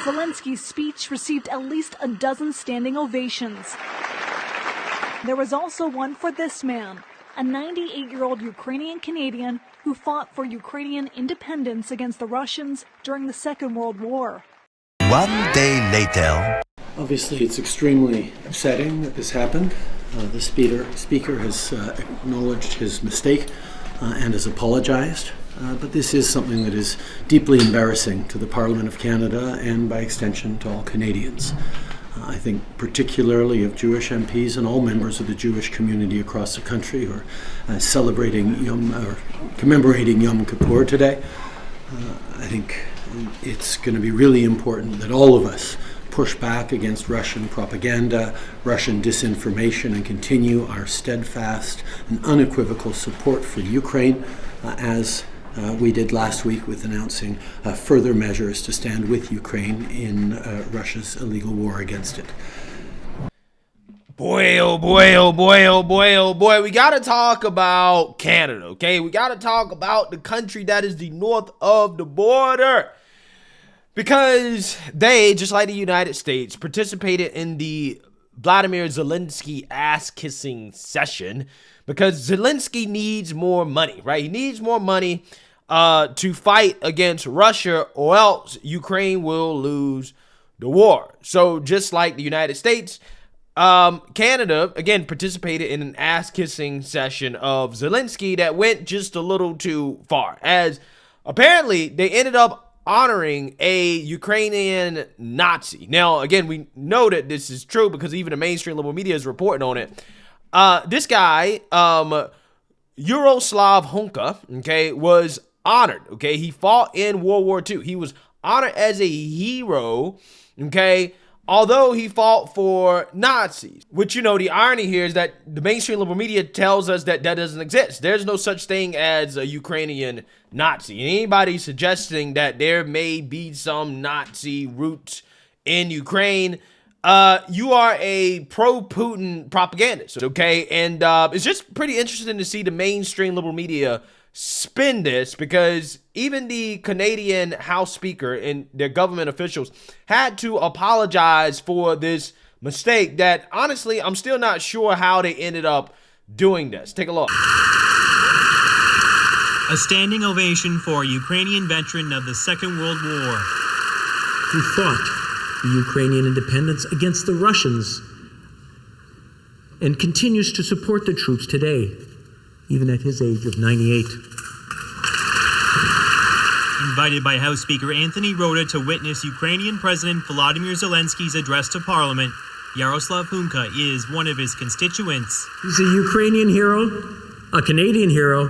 Zelensky's speech received at least a dozen standing ovations. There was also one for this man, a 98-year-old Ukrainian Canadian who fought for Ukrainian independence against the Russians during the Second World War. One day later. Obviously, it's extremely upsetting that this happened. The speaker has acknowledged his mistake and has apologized. But this is something that is deeply embarrassing to the Parliament of Canada and, by extension, to all Canadians. I think particularly of Jewish MPs and all members of the Jewish community across the country who are commemorating Yom Kippur today. I think it's going to be really important that all of us push back against Russian propaganda, Russian disinformation, and continue our steadfast and unequivocal support for Ukraine, as we did last week with announcing further measures to stand with Ukraine in Russia's illegal war against it. Boy, oh boy, oh boy, oh boy, oh boy. We got to talk about Canada, okay? We got to talk about the country that is the north of the border. Because they, just like the United States, participated in the Volodymyr Zelensky ass-kissing session because Zelensky needs more money, right? He needs more money to fight against Russia, or else Ukraine will lose the war. So just like the United States, Canada, again, participated in an ass-kissing session of Zelensky that went just a little too far, as apparently they ended up honoring a Ukrainian Nazi. Now, again, we know that this is true because even the mainstream liberal media is reporting on it. This guy, Yaroslav Hunka, okay, was honored, okay? He fought in World War II. He was honored as a hero, okay, although he fought for Nazis. Which, you know, the irony here is that the mainstream liberal media tells us that that doesn't exist. There's no such thing as a Ukrainian Nazi. And anybody suggesting that there may be some Nazi roots in Ukraine, you are a pro-Putin propagandist, okay? And it's just pretty interesting to see the mainstream liberal media spin this, because even the Canadian House Speaker and their government officials had to apologize for this mistake that, honestly, I'm still not sure how they ended up doing this. Take a look. A standing ovation for a Ukrainian veteran of the Second World War who fought for Ukrainian independence against the Russians and continues to support the troops today, even at his age of 98. Invited by House Speaker Anthony Rota to witness Ukrainian President Volodymyr Zelensky's address to Parliament, Yaroslav Hunka is one of his constituents. He's a Ukrainian hero, a Canadian hero,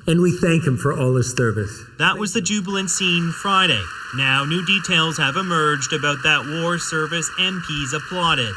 and we thank him for all his service. That was the jubilant scene Friday. Now new details have emerged about that war service MPs applauded.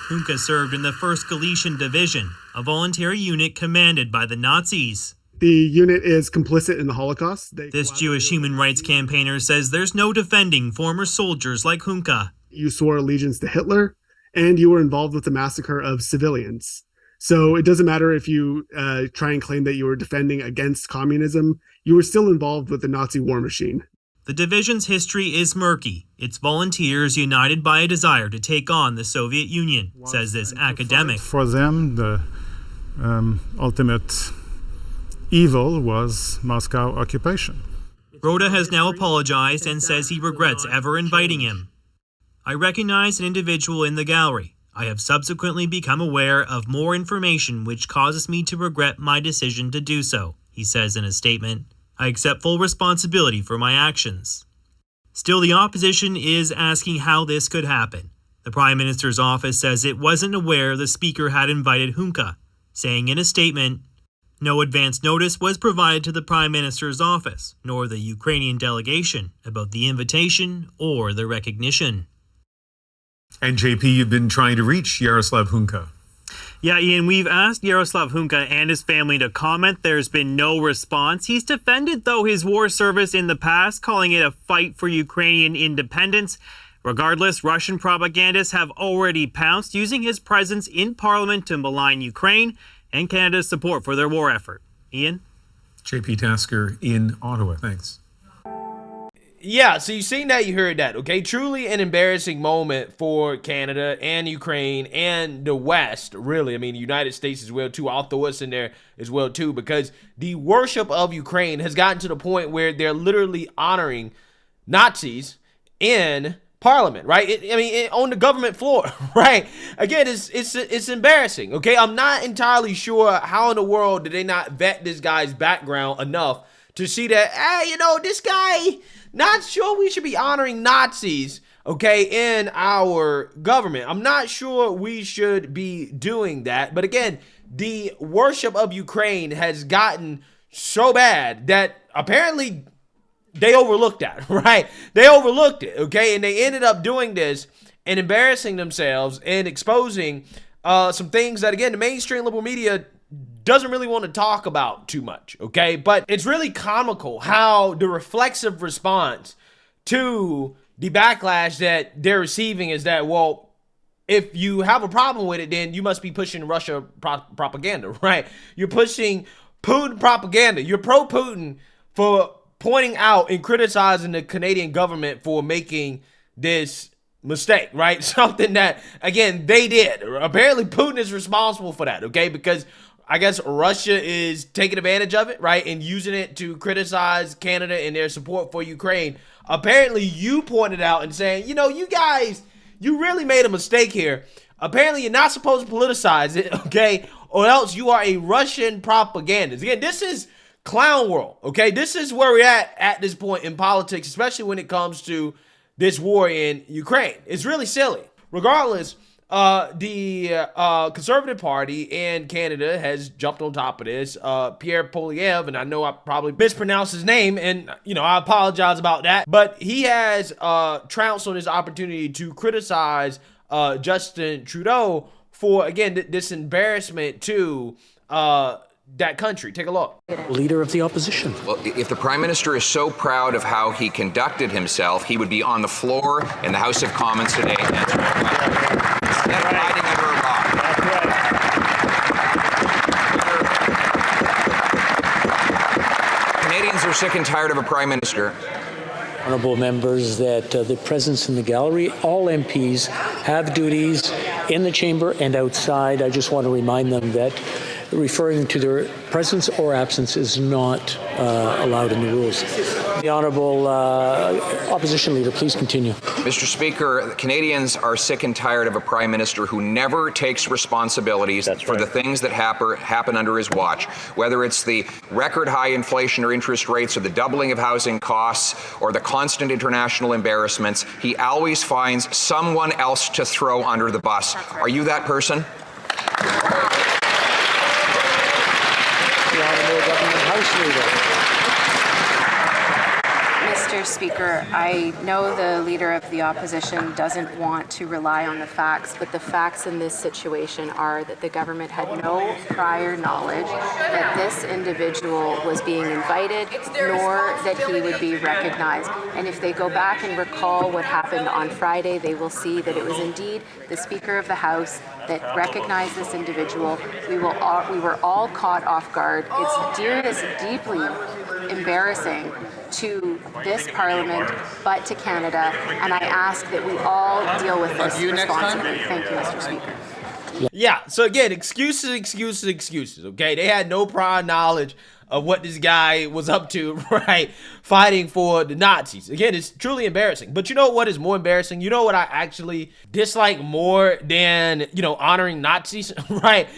Hunka served in the 1st Galician Division, a voluntary unit commanded by the Nazis. The unit is complicit in the Holocaust. This Jewish human rights campaigner says there's no defending former soldiers like Hunka. You swore allegiance to Hitler, and you were involved with the massacre of civilians. So it doesn't matter if you try and claim that you were defending against communism, you were still involved with the Nazi war machine. The division's history is murky. Its volunteers united by a desire to take on the Soviet Union, says this academic. For them, the ultimate evil was Moscow occupation. Rota has now apologized and says he regrets ever inviting him. I recognize an individual in the gallery. I have subsequently become aware of more information which causes me to regret my decision to do so, he says in a statement. I accept full responsibility for my actions. Still, the opposition is asking how this could happen. The Prime Minister's office says it wasn't aware the Speaker had invited Hunka, saying in a statement, no advance notice was provided to the Prime Minister's office, nor the Ukrainian delegation, about the invitation or the recognition. And JP, you've been trying to reach Yaroslav Hunka. Yeah, Ian, we've asked Yaroslav Hunka and his family to comment. There's been no response. He's defended, though, his war service in the past, calling it a fight for Ukrainian independence. Regardless, Russian propagandists have already pounced, using his presence in Parliament to malign Ukraine and Canada's support for their war effort. Ian? JP Tasker in Ottawa. Thanks. Yeah, so you've seen that, you heard that, okay? Truly an embarrassing moment for Canada and Ukraine and the West, really. I mean, the United States as well, too. I'll throw us in there as well, too, because the worship of Ukraine has gotten to the point where they're literally honoring Nazis in Parliament, right? On the government floor, right? Again, it's embarrassing, okay? I'm not entirely sure how in the world did they not vet this guy's background enough to see that, hey, this guy, not sure we should be honoring Nazis, okay, in our government. I'm not sure we should be doing that. But again, the worship of Ukraine has gotten so bad that apparently they overlooked that, right? They overlooked it, okay? And they ended up doing this and embarrassing themselves and exposing some things that, again, the mainstream liberal media doesn't really want to talk about too much, okay? But it's really comical how the reflexive response to the backlash that they're receiving is that, well, if you have a problem with it, then you must be pushing Russia propaganda, right? You're pushing Putin propaganda. You're pro-Putin for pointing out and criticizing the Canadian government for making this mistake, right? Something that, again, they did. Apparently, Putin is responsible for that, okay? Because I guess Russia is taking advantage of it, right? And using it to criticize Canada and their support for Ukraine. Apparently, you pointed out and saying, you guys, you really made a mistake here. Apparently, you're not supposed to politicize it, okay? Or else you are a Russian propagandist. Again, this is clown world, okay? This is where we're at this point in politics, especially when it comes to this war in Ukraine. It's really silly. Regardless, the Conservative Party in Canada has jumped on top of this. Pierre Poilievre, and I know I probably mispronounced his name, and I apologize about that, but he has trounced on his opportunity to criticize Justin Trudeau for, again, this embarrassment to that country. Take a look. Leader of the opposition. Well, if the Prime Minister is so proud of how he conducted himself, he would be on the floor in the House of Commons today answering questions. Instead of hiding under a rock. Canadians are sick and tired of a Prime Minister. Honourable members, that the presence in the gallery, all MPs have duties in the chamber and outside. I just want to remind them that referring to their presence or absence is not allowed in the rules. The Honourable Opposition Leader, please continue. Mr. Speaker, Canadians are sick and tired of a Prime Minister who never takes responsibilities for the things that happen under his watch, whether it's the record high inflation or interest rates or the doubling of housing costs or the constant international embarrassments. He always finds someone else to throw under the bus. Are you that person? Mr. Speaker, I know the Leader of the Opposition doesn't want to rely on the facts, but the facts in this situation are that the government had no prior knowledge that this individual was being invited, nor that he would be recognized. And if they go back and recall what happened on Friday, they will see that it was indeed the Speaker of the House that recognized this individual. We were all caught off guard. It's deeply embarrassing to this Parliament, but to Canada, and I ask that we all deal with this responsibly. Thank you, Mr. Speaker. Yeah, so again, excuses, okay? They had no prior knowledge of what this guy was up to, right? Fighting for the Nazis. Again, it's truly embarrassing. But you know what is more embarrassing? You know what I actually dislike more than, honoring Nazis, right?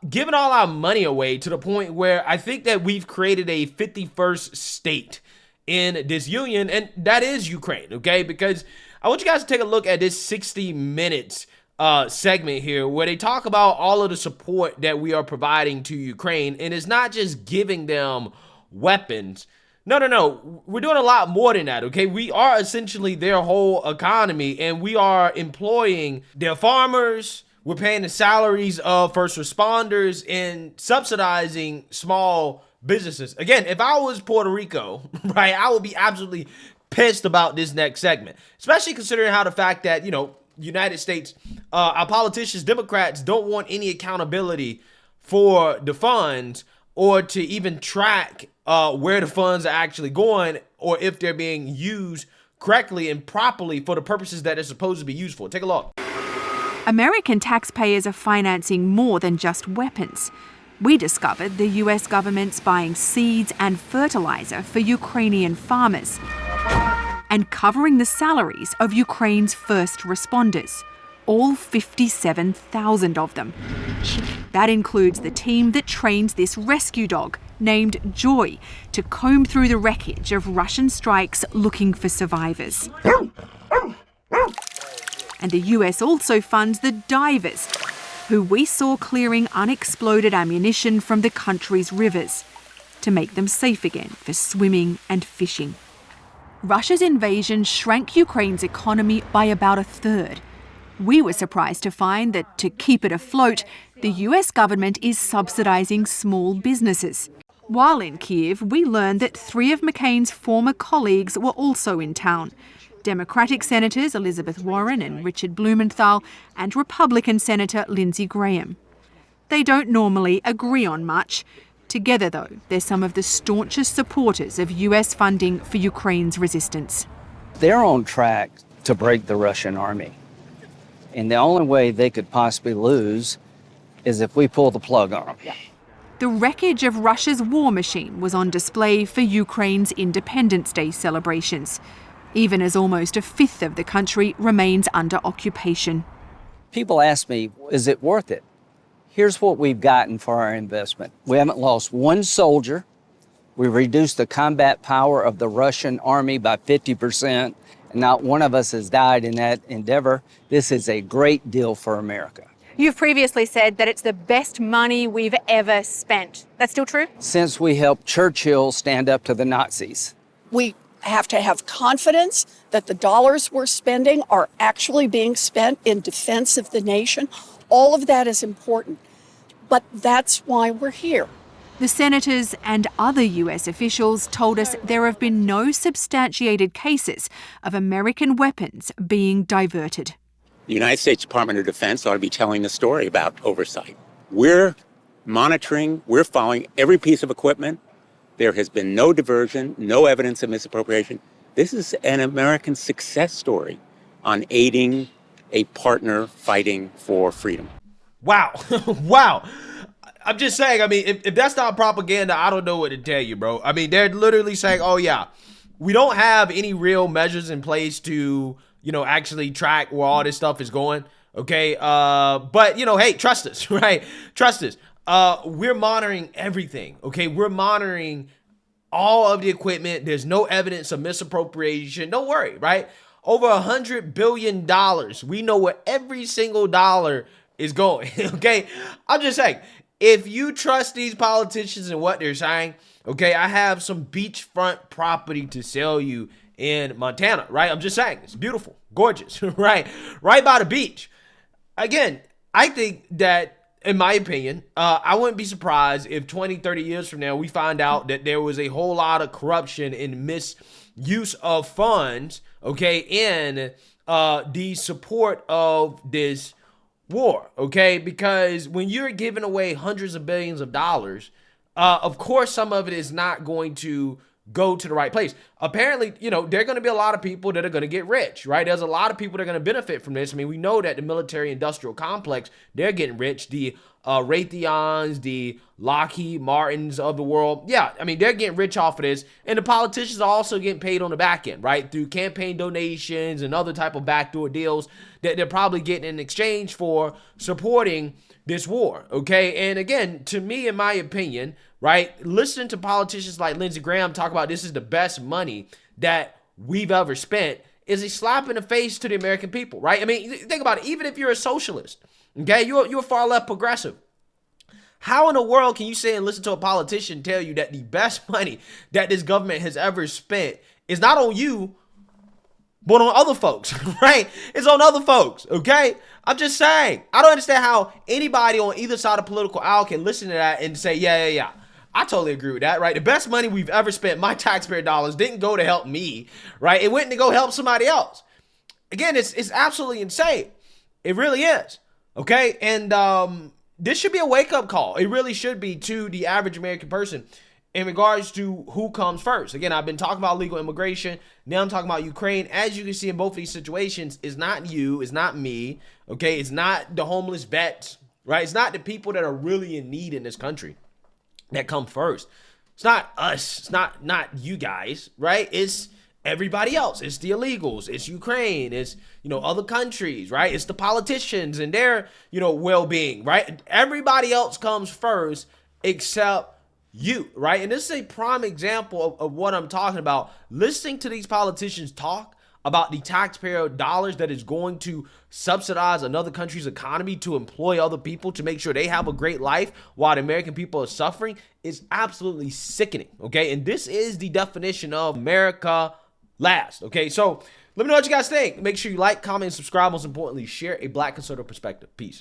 Giving all our money away to the point where I think that we've created a 51st state in this union, and that is Ukraine, okay? Because I want you guys to take a look at this 60 minutes segment here where they talk about all of the support that we are providing to Ukraine, and it's not just giving them weapons. No. We're doing a lot more than that, okay? We are essentially their whole economy, and we are employing their farmers. We're paying the salaries of first responders and subsidizing small businesses. Again, if I was Puerto Rico, right, I would be absolutely pissed about this next segment, especially considering how the fact that, United States, our politicians, Democrats, don't want any accountability for the funds or to even track where the funds are actually going, or if they're being used correctly and properly for the purposes that they're supposed to be used for. Take a look. American taxpayers are financing more than just weapons. We discovered the US government's buying seeds and fertilizer for Ukrainian farmers and covering the salaries of Ukraine's first responders, all 57,000 of them. That includes the team that trains this rescue dog, named Joy, to comb through the wreckage of Russian strikes looking for survivors. And the US also funds the divers, who we saw clearing unexploded ammunition from the country's rivers to make them safe again for swimming and fishing. Russia's invasion shrank Ukraine's economy by about a third. We were surprised to find that to keep it afloat, the US government is subsidising small businesses. While in Kiev, we learned that 3 of McCain's former colleagues were also in town. Democratic Senators Elizabeth Warren and Richard Blumenthal, and Republican Senator Lindsey Graham. They don't normally agree on much. Together, though, they're some of the staunchest supporters of US funding for Ukraine's resistance. They're on track to break the Russian army. And the only way they could possibly lose is if we pull the plug on them. The wreckage of Russia's war machine was on display for Ukraine's Independence Day celebrations, even as almost a fifth of the country remains under occupation. People ask me, is it worth it? Here's what we've gotten for our investment. We haven't lost one soldier. We've reduced the combat power of the Russian army by 50%, and not one of us has died in that endeavor. This is a great deal for America. You've previously said that it's the best money we've ever spent. That's still true? Since we helped Churchill stand up to the Nazis. We have to have confidence that the dollars we're spending are actually being spent in defense of the nation. All of that is important, but that's why we're here. The senators and other US officials told us there have been no substantiated cases of American weapons being diverted. The United States Department of Defense ought to be telling the story about oversight. We're monitoring, we're following every piece of equipment. There has been no diversion, no evidence of misappropriation. This is an American success story on aiding a partner fighting for freedom. Wow. Wow. I'm just saying, I mean, if that's not propaganda, I don't know what to tell you, bro. I mean, they're literally saying, oh, yeah, we don't have any real measures in place to, actually track where all this stuff is going. Okay. But, hey, trust us, right? Trust us. We're monitoring everything. Okay. We're monitoring all of the equipment. There's no evidence of misappropriation. Don't worry, right? Over $100 billion. We know where every single dollar is going. Okay. I'm just saying, if you trust these politicians and what they're saying, okay, I have some beachfront property to sell you in Montana, right? I'm just saying, it's beautiful, gorgeous, right? Right by the beach. Again, I think that, in my opinion, I wouldn't be surprised if 20, 30 years from now, we find out that there was a whole lot of corruption and misuse of funds, okay, in the support of this war, okay? Because when you're giving away hundreds of billions of dollars, of course, some of it is not going to go to the right place. Apparently, there are going to be a lot of people that are going to get rich, right? There's a lot of people that are going to benefit from this. I mean, we know that the military industrial complex, they're getting rich. The Raytheons, the Lockheed Martins of the world. Yeah, I mean, they're getting rich off of this. And the politicians are also getting paid on the back end, right? Through campaign donations and other type of backdoor deals that they're probably getting in exchange for supporting this war, okay? And again, to me, in my opinion, right, listening to politicians like Lindsey Graham talk about this is the best money that we've ever spent is a slap in the face to the American people, right? I mean, think about it. Even if you're a socialist, okay, you're far left progressive. How in the world can you say and listen to a politician tell you that the best money that this government has ever spent is not on you, but on other folks, right? It's on other folks, okay? I'm just saying. I don't understand how anybody on either side of political aisle can listen to that and say, yeah. I totally agree with that, right? The best money we've ever spent, my taxpayer dollars, didn't go to help me, right? It went to go help somebody else. Again, it's absolutely insane. It really is, okay? And this should be a wake-up call. It really should be to the average American person in regards to who comes first. Again, I've been talking about legal immigration. Now I'm talking about Ukraine. As you can see in both of these situations, it's not you, it's not me, okay? It's not the homeless vets, right? It's not the people that are really in need in this country that come first. It's not us. It's not you guys, right? It's everybody else. It's the illegals. It's Ukraine. It's, other countries, right? It's the politicians and their, well-being, right? Everybody else comes first except you, right? And this is a prime example of what I'm talking about. Listening to these politicians talk about the taxpayer dollars that is going to subsidize another country's economy to employ other people to make sure they have a great life while the American people are suffering is absolutely sickening, okay? And this is the definition of America last, okay? So let me know what you guys think. Make sure you like, comment, and subscribe. Most importantly, share a Black conservative perspective. Peace.